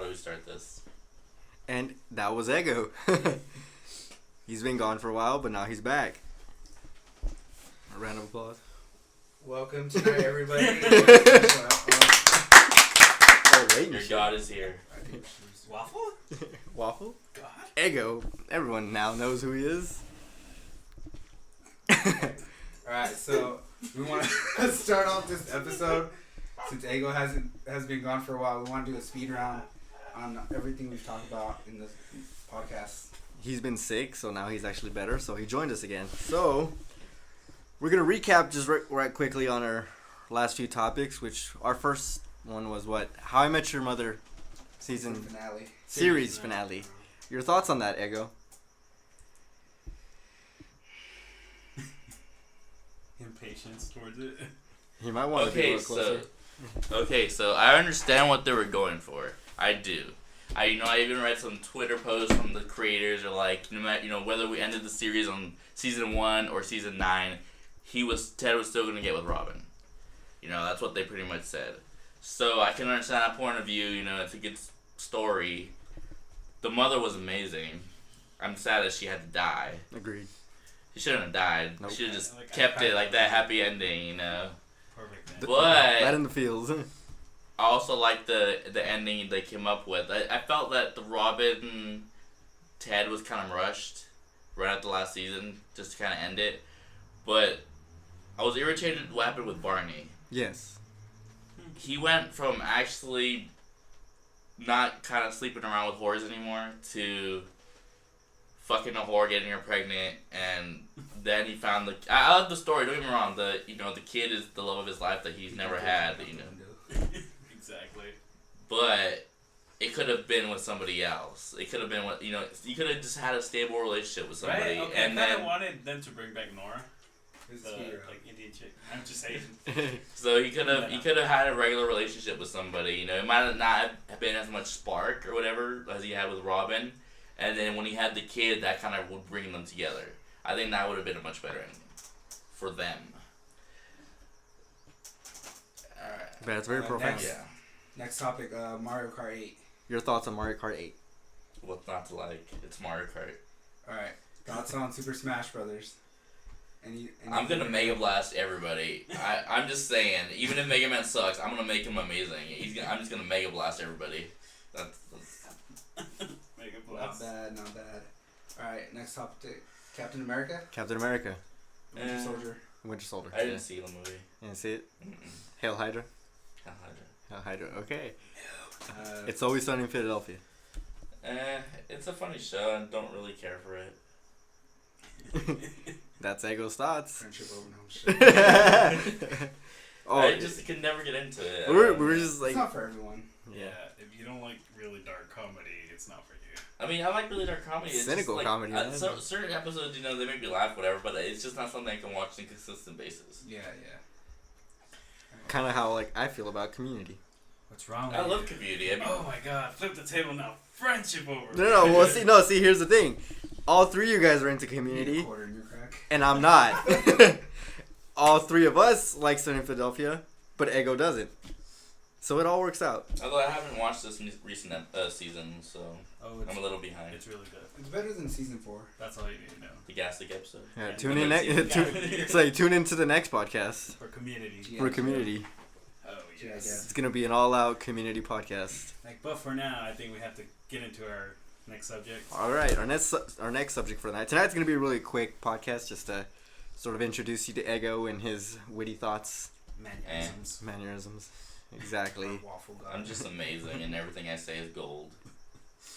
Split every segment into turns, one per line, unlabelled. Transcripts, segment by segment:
we start this.
And that was Eggo. He's been gone for a while, but now he's back. A round of applause.
Welcome tonight, everybody.
Your God is here.
Waffle?
Waffle?
God?
Eggo. Everyone now knows who he is.
Alright, so we want to start off this episode. Since Eggo has been gone for a while, we want to do a speed round on everything we've talked about in this podcast.
He's been sick, so now he's actually better, so he joined us again. So, we're going to recap just right quickly on our last few topics, which our first one was what? How I Met Your Mother season
finale.
Series finale. Your thoughts on that, Eggo?
Impatience towards it.
You might want to be a little closer.
So I understand what they were going for. I do. I even read some Twitter posts from the creators are like, no matter, whether we ended the series on season 1 or season 9, Ted was still gonna get with Robin. That's what they pretty much said. So I can understand that point of view. It's a good story. The mother was amazing. I'm sad that she had to die.
Agreed.
She shouldn't have died.
Nope.
She should have just kept it like that happy ending.
Perfect.
But
Right in the fields.
I also like the ending they came up with. I felt that the Robin Ted was kind of rushed right at the last season just to kind of end it. But I was irritated what happened with Barney.
Yes.
He went from actually not kind of sleeping around with whores anymore to fucking a whore, getting her pregnant, and then he found I love the story, don't get me wrong, the kid is the love of his life that he's never had,
Exactly.
But it could have been with somebody else. It could have been with, you could have just had a stable relationship with somebody.
Right? Okay,
and
I kind
then
of wanted them to bring back Nora. Like Indian chick. I'm just saying.
So he could have had a regular relationship with somebody. It might not have been as much spark or whatever as he had with Robin. And then when he had the kid, that kind of would bring them together. I think that would have been a much better ending for them. Alright.
That's very profound.
Next topic, Mario Kart 8.
Your thoughts on Mario Kart 8?
What's not to like? It's Mario Kart.
Alright, thoughts on Super Smash Brothers.
I'm gonna Mega Blast everybody. I'm just saying, even if Mega Man sucks, I'm gonna make him amazing. I'm just gonna Mega Blast everybody. That's
Mega Blast.
Not bad. Alright, next topic, Captain America.
Captain America.
Winter Soldier.
Winter Soldier.
I didn't see the movie.
You didn't see it?
Mm-mm.
Hail Hydra.
Hail Hydra.
Hail Hydra. Okay. It's Always Sunny in Philadelphia.
It's a funny show and don't really care for it.
That's Eggo's thoughts.
Friendship over no shit.
I just could never get into it.
We're just like...
It's not for everyone.
Yeah, if you don't like really dark comedy, it's not for you.
I mean, I like really dark comedy. It's
cynical
just
comedy, man.
Certain episodes, they make me laugh, whatever, but it's just not something I can watch on a consistent basis.
Yeah.
Kind of how I feel about Community.
What's wrong with
I love Community.
Oh my god, flip the table now. Friendship over.
No. Well, see, here's the thing. All three of you guys are into Community, and I'm not. All three of us like Sunny in Philadelphia, but Eggo doesn't. So it all works out.
Although I haven't watched this recent season, so I'm a little behind.
It's really good.
It's better than season 4.
That's all you need to know.
The Gaslight episode.
Yeah, tune into the next podcast.
For Community.
For Community.
Oh, yes.
It's going to be an all-out Community podcast.
But for now, I think we have to get into our next subject.
All right, our next subject for the night. Tonight's going to be a really quick podcast just to sort of introduce you to Eggo and his witty thoughts. Mannerisms. Exactly.
Waffle God.
I'm just amazing, and everything I say is gold.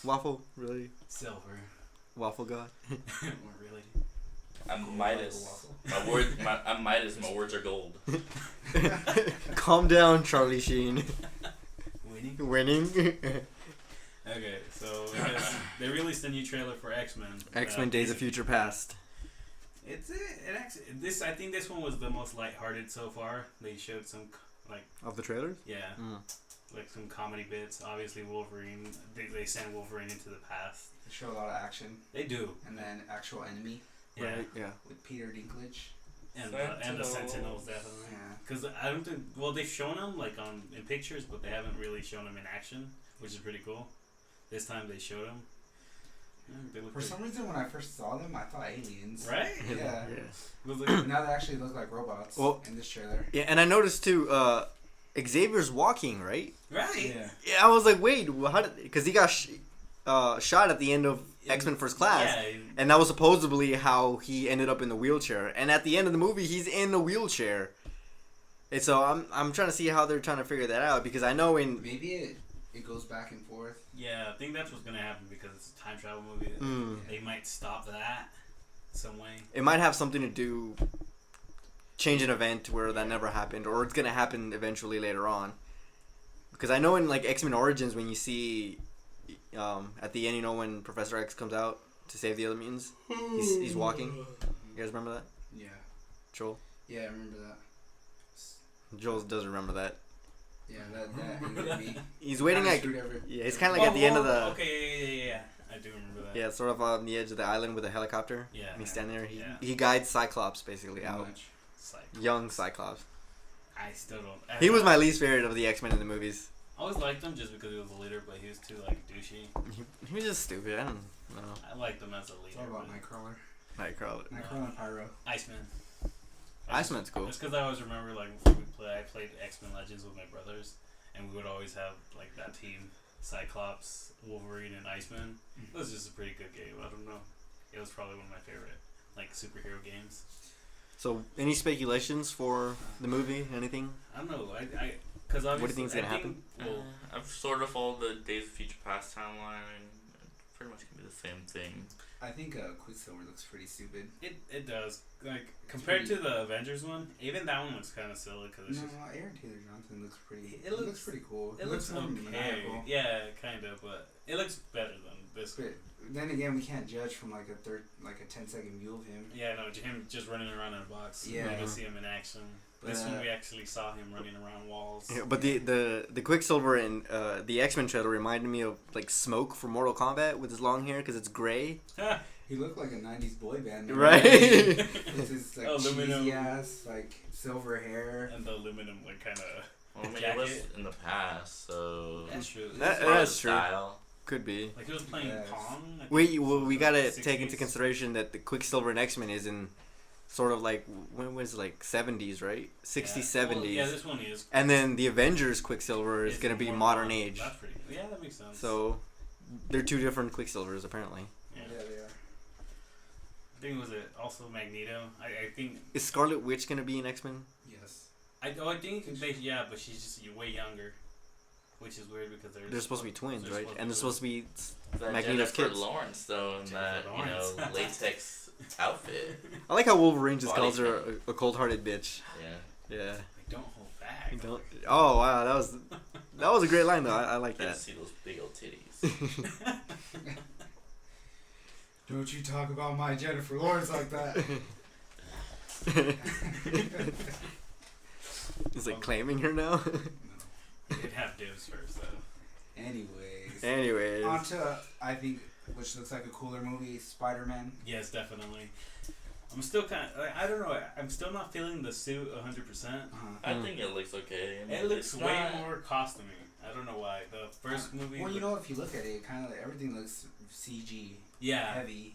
Waffle, really?
Silver.
Waffle God?
Really?
I'm Midas. I'm Midas. My words are gold.
Calm down, Charlie Sheen.
Winning?
Winning.
Okay, so they released a new trailer for X-Men.
X-Men Days of Future Past.
I think this one was the most lighthearted so far. They showed some
Of the trailers?
Yeah. Like some comedy bits. Obviously Wolverine, they send Wolverine into the past.
They show a lot of action.
They do.
And then actual enemy.
Yeah.
Right, yeah.
With Peter Dinklage.
And the Sentinels, definitely.
Yeah.
Because I don't think, they've shown them in pictures, but they haven't really shown them in action, which is pretty cool. this time they showed them. Yeah, they look
For
good.
some reason, when I first saw them, I thought aliens.
Right?
Yeah.
It was like,
Now they actually look like robots.
Well-
in this trailer.
Yeah, and I noticed too. Xavier's walking, right?
right?
Yeah, I was like, wait, how did? Because he got shot at the end of X-Men First Class,
Yeah.
and that was supposedly how he ended up in the wheelchair. And at the end of the movie, he's in the wheelchair. And so I'm trying to see how they're trying to figure that out, because I know in
Maybe it goes back and forth.
Yeah, I think that's what's gonna happen because it's a time travel movie. They might stop that some way.
it might have something to do change an event where that never happened, or it's gonna happen eventually later on. Because I know in like X-Men Origins, when you see at the end, you know, when Professor X comes out to save the other mutants, he's walking. You guys remember that?
Yeah.
Joel?
Yeah, I remember that.
Joel doesn't remember that.
Yeah, that angered me.
He's waiting
Kinda
at
screwed every-
yeah, he's kind of like at the end of the
Okay, yeah. I do remember that.
yeah, sort of on the edge of the island with a helicopter.
Yeah.
And he's standing there.
Yeah.
He guides Cyclops basically
Pretty
out.
much.
It's like,
Young Cyclops.
I still don't.
He was my least favorite of the X-Men in the movies.
I always liked him just because he was a leader, but he was too like douchey.
He was just stupid. I don't know.
I liked him as a
It's
leader.
all about
but-
Nightcrawler.
Nightcrawler.
Nightcrawler and Pyro.
Iceman.
Iceman's cool.
Just because I always remember like before I played X-Men Legends with my brothers, and we would always have like that team: Cyclops, Wolverine, and Iceman. It was just a pretty good game. I don't know. It was probably one of my favorite like superhero games.
So, any speculations for the movie? Anything?
I don't know. Because
What do you think's gonna happen?
Well,
I've sort of followed the Days of Future Past timeline, and it pretty much can be the same thing.
I think Quicksilver looks pretty stupid.
it does like compared to the Avengers one. Even that one looks kind of silly because it's
No,
just
Aaron Taylor Johnson looks pretty.
It
It looks
looks-
pretty cool.
it looks
more
okay.
maniacal.
Yeah, kind of, but it looks better than this.
But then again, we can't judge from like a 10-second view of him.
Yeah, no, him just running around in a box.
Yeah.
We don't see him in action. This
But,
one we actually saw him running around walls.
Yeah, but the Quicksilver in the X-Men trailer reminded me of like Smoke from Mortal Kombat with his long hair because it's gray.
He looked like a '90s boy band. man.
Right.
With his like
Aluminum.
cheesy ass, like silver hair.
And the aluminum like kind of.
Well, I mean, it was
Jacket.
in the past, so
That's true.
That-
it's part of
that's
the
true.
style.
Could be.
Like he was playing
Yes.
Pong. I think,
We gotta
60s.
take into consideration that the Quicksilver in X-Men is in sort of like when was it, like 70s, right? 60s,
Yeah.
70s.
Well, yeah, this one is.
And then the Avengers Quicksilver is
It's
gonna be
more
modern age.
That's pretty. Yeah, that makes sense.
So they're two different Quicksilvers apparently.
Yeah.
Yeah, they are.
I think it was also Magneto. I think.
Is Scarlet Witch gonna be in X-Men?
Yes.
I think they but she's just way younger, which is weird because
They're supposed to be twins,
they're
right?
supposed
And they're
to
supposed to be
That
Magneto's
Jennifer
kids.
Lawrence, though, in that,
Jennifer Lawrence.
latex outfit.
I like how Wolverine just
Body
calls her a cold-hearted bitch.
Yeah.
Yeah.
Like, don't hold back.
Don't. Oh wow, that was a great line though. I like
Good to
that.
see those big old titties.
Don't you talk about my Jennifer Lawrence like that.
He's like claiming her now.
You'd have dibs first though.
Anyways.
Anyways,
On to, I think, which looks like a cooler movie, Spider-Man.
Yes, definitely. I'm still kind of, like, I don't know. I'm still not feeling the suit 100%.
I think it looks okay. I mean,
It looks
it's
way
not-
more costumey. I don't know why. The first movie.
Well, you know, if you look at it, kind of everything looks CG
Yeah.
heavy.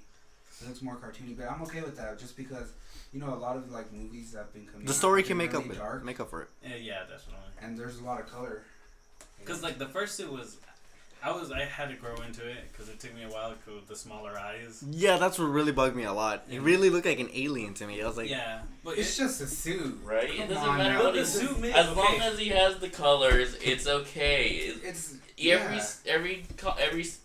It looks more cartoony, but I'm okay with that just because, you know, a lot of like movies that have been coming.
the
out
story
have
can
been
make up
really
it.
dark,
Make up for it.
Yeah, definitely.
and there's a lot of color.
Because like the first suit was, I had to grow into it because it took me a while with the smaller eyes.
Yeah, that's what really bugged me a lot. It really looked like an alien to me. I was like,
Yeah, but
It's just a suit,
Right?
Come
It doesn't
on
matter
now.
what
the
he's
suit made.
As
okay.
long as he has the colors, it's okay.
It's
Every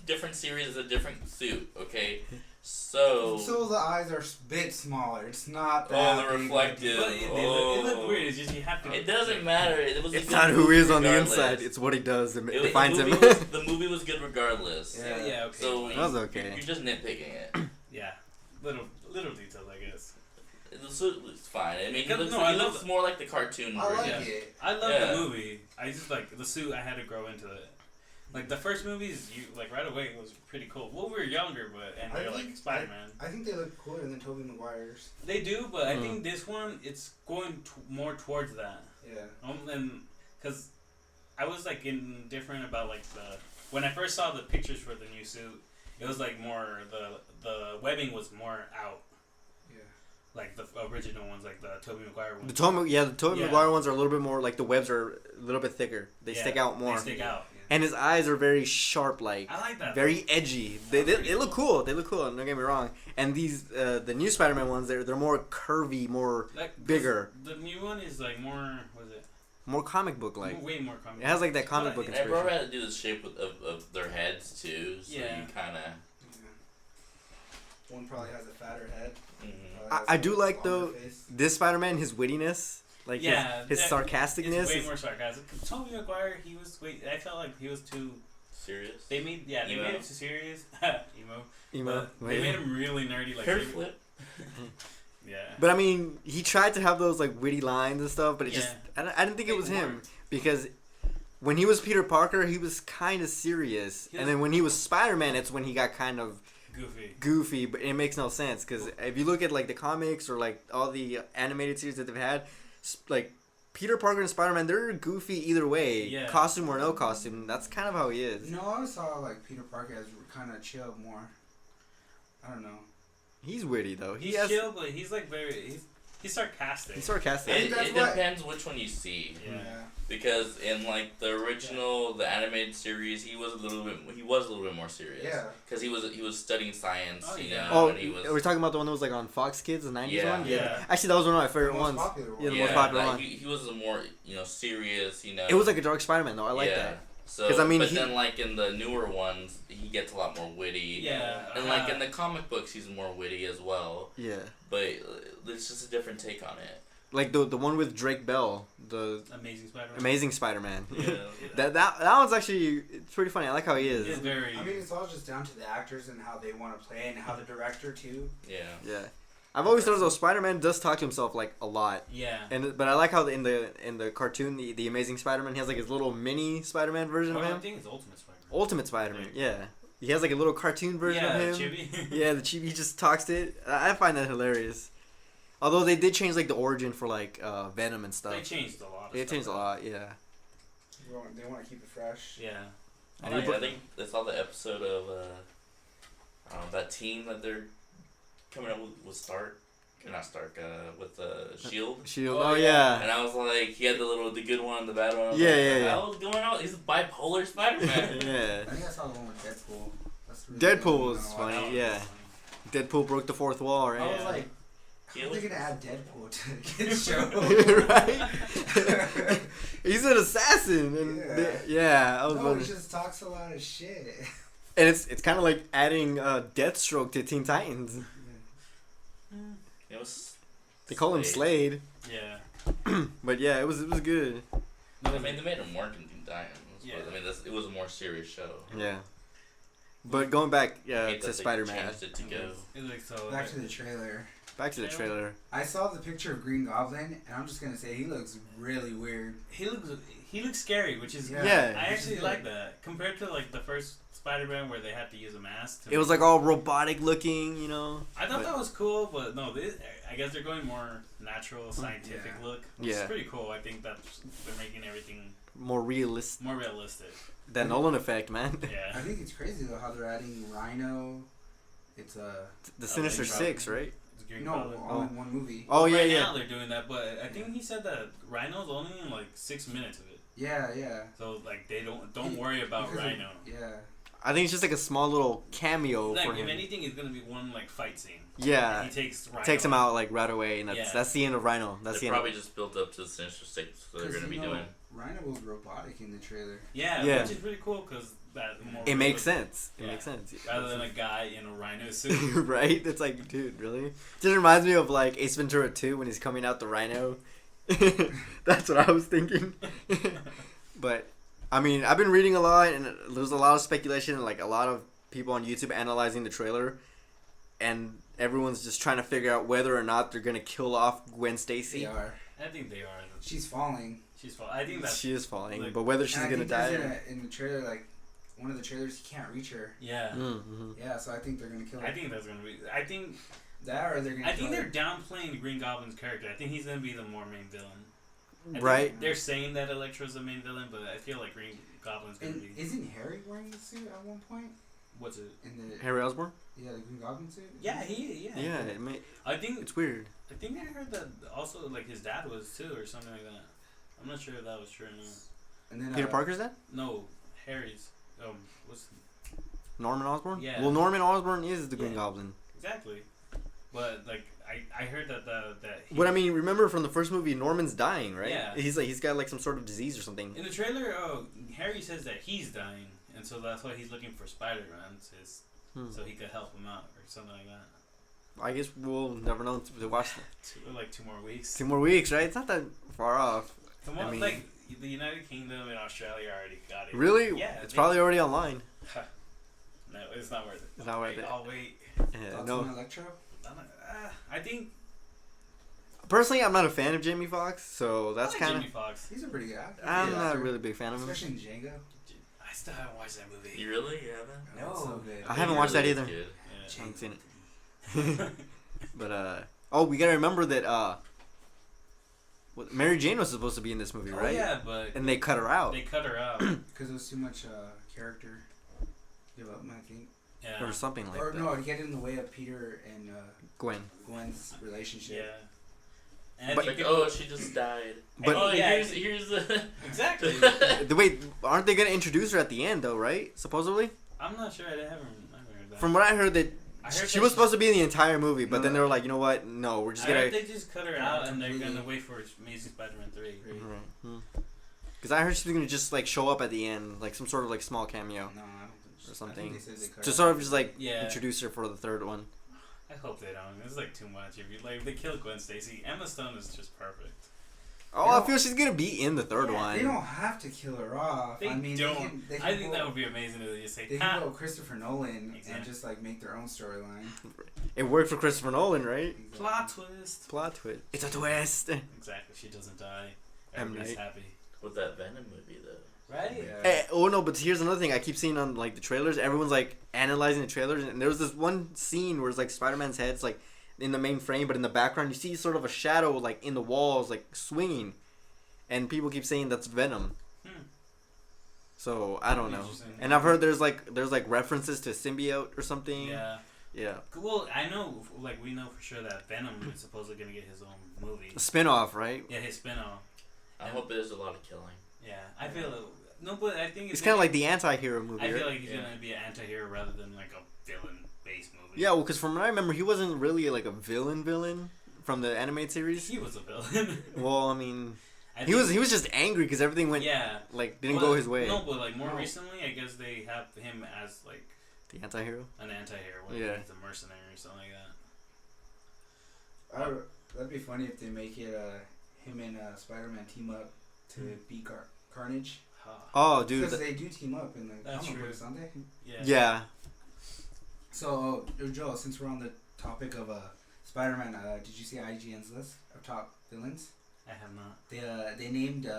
different series is a different suit. Okay, so
So the eyes are a bit smaller. It's not
Oh,
that
the
big,
reflective.
like,
But it looked weird. It's just you have to.
it doesn't matter. It was a
it's
good
not who he is on the
regardless.
inside. It's what he does that
It-
defines
the
him.
movie was, the movie was good regardless.
Yeah.
Yeah. Okay.
So
That was okay.
You're just nitpicking it.
Yeah. Little details, I guess.
The suit looks fine. I mean, he
Because-
looks,
no, I
he
love
looks more like the cartoon
I like
version.
it.
I love
Yeah.
the movie. I just like the suit. I had to grow into it. Like the first movies, you like right away it was pretty cool. Well, we were younger, but
I
they're like
think-
Spider-Man.
I think they look cooler than Tobey Maguire's.
They do, but I think this one it's going more towards that.
Yeah.
And because I was like indifferent about like when I first saw the pictures for the new suit, it was like more the webbing was more out.
Yeah.
Like the original ones, like the Tobey Maguire ones.
The Tobey Maguire ones are a little bit more like the webs are a little bit thicker. They stick out more.
They stick out.
And his eyes are very sharp, like
I like that.
very edgy. They look cool. They look cool. Don't get me wrong. And these the new Spider-Man ones, they're more curvy, more
like,
bigger.
The new one is like more. What is it?
More comic book like.
Way more comic.
It has like that comic book
And
inspiration.
I probably had to do the shape of their heads too, so you kind of.
One probably has a fatter head.
Mm-hmm.
I do like though this Spider-Man, his wittiness, like his sarcasticness.
It's way more sarcastic. Tobey Maguire, he was I felt like he was too
serious.
They made it too serious.
Emo.
They made him really nerdy, like
Hair flip.
Yeah.
But I mean, he tried to have those like witty lines and stuff, but it just I didn't think it was him because when he was Peter Parker, he was kind of serious, and then when he was Spider-Man, it's when he got kind of goofy, but it makes no sense because if you look at like the comics or like all the animated series that they've had, like Peter Parker and Spider-Man, they're goofy either way, costume or no costume. That's kind of how he is.
No, I always saw like Peter Parker as kind of chill more. I don't know.
He's witty though.
He's chill, but he's like he's sarcastic.
He's sarcastic.
It depends which one you see.
Yeah.
Because in like the original, the animated series, he was a little bit more serious.
Yeah.
Because he was studying science.
Oh,
you know.
Oh,
and he was.
we're talking about the one that was like on Fox Kids, the '90s one.
Yeah.
Actually, that was one of my favorite ones.
Popular
Yeah, the most popular one.
He was a more serious.
It was like a dark Spider-Man though. I like that.
So, then like in the newer ones, he gets a lot more witty.
Yeah.
And like in the comic books, he's more witty as well.
Yeah.
But it's just a different take on it.
Like the one with Drake Bell, the Amazing Spider-Man.
Yeah.
that one's actually it's pretty funny. I like how he is.
It's very.
I mean, it's all just down to the actors and how they want to play and how the director too.
Yeah.
Yeah. I've always thought though Spider-Man does talk to himself like a lot.
Yeah.
But I like how in the cartoon the Amazing Spider-Man he has like his little mini Spider-Man version of him.
I think it's Ultimate Spider-Man.
Ultimate Spider-Man. Yeah. He has like a little cartoon version of him.
Chibi.
Yeah, the chibi. He just talks to it. I find that hilarious. Although they did change like the origin for like Venom and stuff.
They changed a lot.
They changed a lot. Yeah.
They want to keep it fresh.
Yeah.
I think I saw the episode of that team that they're coming up with Stark. Not Stark, with Shield.
Shield. Oh yeah.
And I was like, he had the good one and the bad one.
Yeah.
What was going on? He's a bipolar Spider-Man.
Yeah.
I think I saw the one with Deadpool. That's really
Deadpool was funny. Yeah. Deadpool broke the fourth wall, right?
I was like, how are they gonna add Deadpool to the kid's show?
Right? He's an assassin, and I was wondering.
He just talks a lot of shit.
And it's kind of like adding Deathstroke to Teen Titans.
It was.
They call him Slade.
Yeah.
But yeah, it was good.
I mean, they made him work in Teen Titans.
Yeah.
But, I mean, it was a more serious show.
Yeah. But going back to
They
Spider-Man.
changed it to go.
It looks so.
Back to the trailer.
Back to the trailer.
I saw the picture of Green Goblin, and I'm just gonna say he looks really weird.
He looks scary, which is
Yeah.
I actually like that compared to like the first Spider-Man where they had to use a mask.
It was like all robotic looking, you know.
I thought that was cool, but no, I guess they're going more natural, scientific look. Which is pretty cool. I think that they're making everything
more realistic.
More realistic.
That Nolan effect, man.
Yeah.
I think it's crazy though how they're adding Rhino. It's
the Sinister Six, right?
All in one movie.
Oh yeah,
right now they're doing that, but I think he said that Rhino's only in like 6 minutes of it.
Yeah.
So like they don't worry about Rhino.
I think it's just like a small little cameo
like,
for him.
If anything, it's gonna be one like fight scene.
Yeah.
He takes Rhino.
Takes him out like right away, and that's the end of Rhino. That's
they
the
probably
end.
just built up to the Sinister Six, so they're gonna be doing.
Rhino was robotic in the trailer.
Yeah, which is really cool because
it makes sense. It makes sense.
Rather than a guy in a Rhino suit.
Right? It's like, dude, really? Just reminds me of like Ace Ventura 2 when he's coming out the Rhino. That's what I was thinking. But I mean, I've been reading a lot, and there's a lot of speculation, and like a lot of people on YouTube analyzing the trailer, and everyone's just trying to figure out whether or not they're gonna kill off Gwen Stacy.
They are.
I think they are.
She's falling.
I think that
she is falling, but whether she's gonna die.
In the trailer, like one of the trailers, you can't reach her.
Yeah.
Mm-hmm.
Yeah, so I think they're gonna kill her.
I think that's gonna be. I think
that, or they're gonna.
I think they're downplaying the Green Goblin's character. I think he's gonna be the more main villain.
Right.
They're saying that Electro's the main villain, but I feel like Green Goblin's gonna
And
be.
isn't Harry wearing the suit at one point?
What's it?
In the
Harry Osborn?
the Green Goblin suit?
Yeah,
Yeah,
I think
it's weird.
I heard that also like his dad was too or something like that. I'm not sure if that was true or not.
And then
Peter Parker's dad?
No, Harry's. What's
Norman Osborn?
Yeah.
Well, Norman Osborn is the Green
Yeah.
Goblin.
exactly? But like I heard that he,
But I mean, remember from the first movie, Norman's dying, right?
Yeah.
He's got like some sort of disease or something.
in the trailer, Harry says that he's dying, and so that's why he's looking for Spider-Man, so he could help him out or something like that.
I guess we'll never know to watch
Two more weeks.
2 more weeks, right? It's not that far off.
Come on,
I mean-
like the United Kingdom and Australia already got it.
Really?
Yeah.
It's probably already online.
No, it's not worth it.
It's not worth it.
I'll wait.
Yeah,
Thoughts
no.
on Electro?
I think
Personally, I'm not a fan of Jamie Foxx, so that's
I like
kind
Jamie
of.
Foxx.
He's a pretty good actor.
I'm
Good
not
actor.
a really big fan of him.
Especially in Django.
I still haven't watched that movie.
You really? You haven't?
Oh, it's so good.
I haven't watched that
Really is
either.
good.
I
Yeah.
haven't seen it. But we gotta remember that Mary Jane was supposed to be in this movie,
Oh
right?
yeah, but
And they cut her out,
they cut her out.
Because it was too much character development, I think.
Yeah.
or something like
Or
that.
no, to get in the way of Peter and
Gwen.
Gwen's relationship.
Yeah. And I
But-
think
Like, oh, she just died.
But-
oh,
Yeah.
here's the.
exactly.
Wait, aren't they gonna introduce her at the end though? Right? Supposedly.
I'm not sure. I haven't heard that.
From what I heard, that
I heard
she
that
was supposed to be in the entire movie, but
No.
then they were like, you know what? No, we're just
I
gonna.
heard they just cut her
Yeah,
out and they're
completely.
gonna wait for Amazing Spider-Man 3.
Because I heard she's gonna just like show up at the end, like some sort of like small cameo
No, I don't think so.
or something,
I think they said they cut
to
out.
sort of just like
Yeah.
introduce her for the third one.
I hope they don't. It's like too much. If they kill Gwen Stacy, Emma Stone is just perfect.
Oh,
They
I
don't-
feel she's gonna be in the third
Yeah,
one.
They don't have to kill her off.
They
I mean,
don't.
They can
I think
go,
that would be amazing if they just say,
They can go Christopher Nolan
Exactly.
and just like make their own storyline.
It worked for Christopher Nolan, right?
Exactly.
plot twist.
Plot twist. It's a twist.
Exactly. She doesn't die.
M.
Everybody's
Night.
happy.
With that Venom movie, though.
Right?
Yeah.
Oh no, but here's another thing I keep seeing on like the trailers. Everyone's like analyzing the trailers, and there was this one scene where it's like Spider-Man's head's like in the main frame, but in the background you see sort of a shadow like in the walls, like swinging, and people keep saying that's Venom.
Hmm.
So I don't know.
Interesting.
And I've heard there's like references to symbiote or something.
Yeah.
Yeah.
Well, I know, like, we know for sure that Venom is supposedly going to get his own movie.
A spin-off, right?
Yeah, his spin-off.
I hope there's a lot of killing.
Yeah. I feel... No, but I think
It's kind of like the anti-hero movie.
I feel
right?
like he's going to be an anti-hero rather than, like, a villain-based movie.
Yeah, well, because from what I remember, he wasn't really like a villain from the animated series.
He was a villain.
Well, I mean,
I
he
think-
was just angry because everything went
Yeah.
like didn't
Well,
go his way.
No, but, like, more
No.
recently, I guess they have him as, like,
The anti-hero.
an anti-hero. When
Yeah.
he's a mercenary or something like that.
That'd be funny if they make it him and Spider-Man team up to beat Carnage.
Huh.
Oh, dude.
Because they do team up in the
That's
comic
true.
books, don't they?
Yeah.
Yeah.
So, Joe, since we're on the topic of Spider-Man, did you see IGN's list of top villains?
I have not.
They named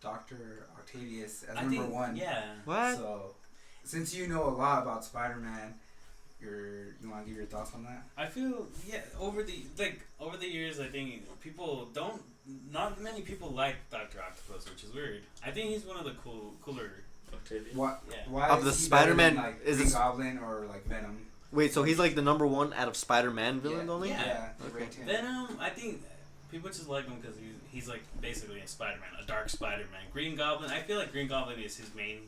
Dr. Octavius as
I
number
think,
one.
Yeah.
What?
So, since you know a lot about Spider-Man, you want to give your thoughts on that?
I feel over the years I think not many people like Dr. Octopus, which is weird. I think he's one of the cooler.
Octavia.
Why
Of the
is he better
Spider-Man-
than, like,
is
Green
it-
Goblin or like Venom?
Wait, so he's like the number one out of Spider-Man villains
Yeah.
only?
Yeah.
they
Okay.
ranked him.
Venom, I think people just like him because he's like basically a Spider-Man, a dark Spider-Man. Green Goblin, I feel like Green Goblin is his main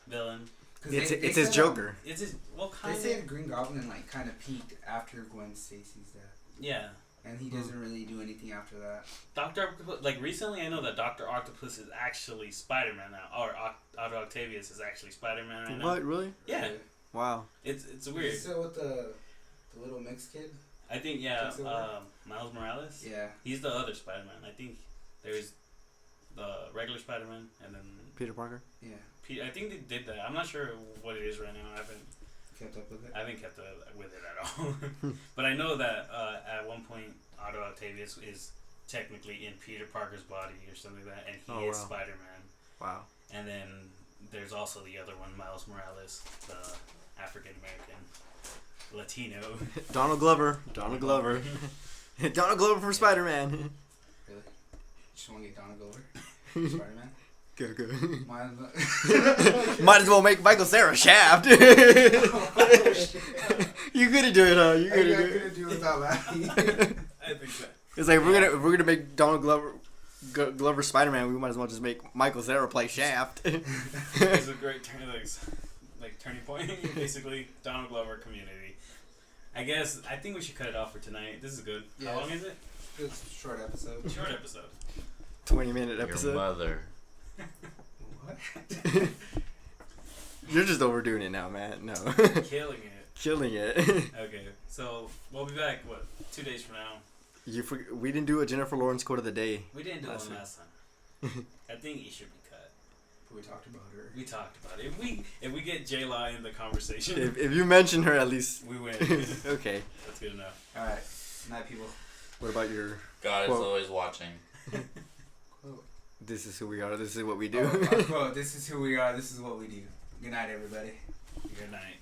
villain.
'Cause
It's
they
it's his
said,
Joker.
It's his
They
kind
say
of
Green Goblin like kind of peaked after Gwen Stacy's death,
yeah.
and he doesn't really do anything after that.
Dr. Octopus, like recently, I know that Dr. Octopus is actually Spider-Man now, or Otto Octavius is actually Spider-Man right now.
What, really?
Yeah,
Wow.
it's
Is
weird.
it still with the little mixed kid?
I think
Quicksilver?
Miles Morales.
Yeah.
He's the other Spider-Man. I think there's the regular Spider-Man and then
Peter Parker?
Yeah.
I think they did that. I'm not sure what it is right now.
Kept up with it.
I haven't kept with it at all. But I know that at one point Otto Octavius is technically in Peter Parker's body or something like that, and he
Oh,
is
wow.
Spider-Man.
Wow.
And then there's also the other one, Miles Morales, the African American Latino.
Donald Glover. Donald Glover. Donald Glover for Spider-Man.
Really? Just want to get Donald Glover. Spider-Man.
Good.
Might
Might as well make Michael Cera Shaft. You couldn't do it, huh? You
I
couldn't do
couldn't do it without laughing.
I think so.
It's like if we're gonna make Donald Glover Spider-Man, we might as well just make Michael Cera play Shaft.
It's a great turning point. Basically, Donald Glover Community. I think we should cut it off for tonight. This is good.
Yeah.
How long is it?
It's a short episode.
Short episode.
20-minute episode.
Your mother.
What?
You're just overdoing it now, man. No.
Killing it.
Killing it.
Okay, so we'll be back. 2 days from now?
We didn't do a Jennifer Lawrence quote of the day.
We didn't do one last time. I think it should be cut.
We talked about her.
We talked about it. If we get J-Law in the conversation,
If you mention her, at least.
we win.
Okay.
That's good enough.
Alright. Night, people.
What about your
God is
quote?
always watching.
Quote.
This is who we are. This is what we do.
Quote. This is who we are. This is what we do. Good night, everybody.
Good night.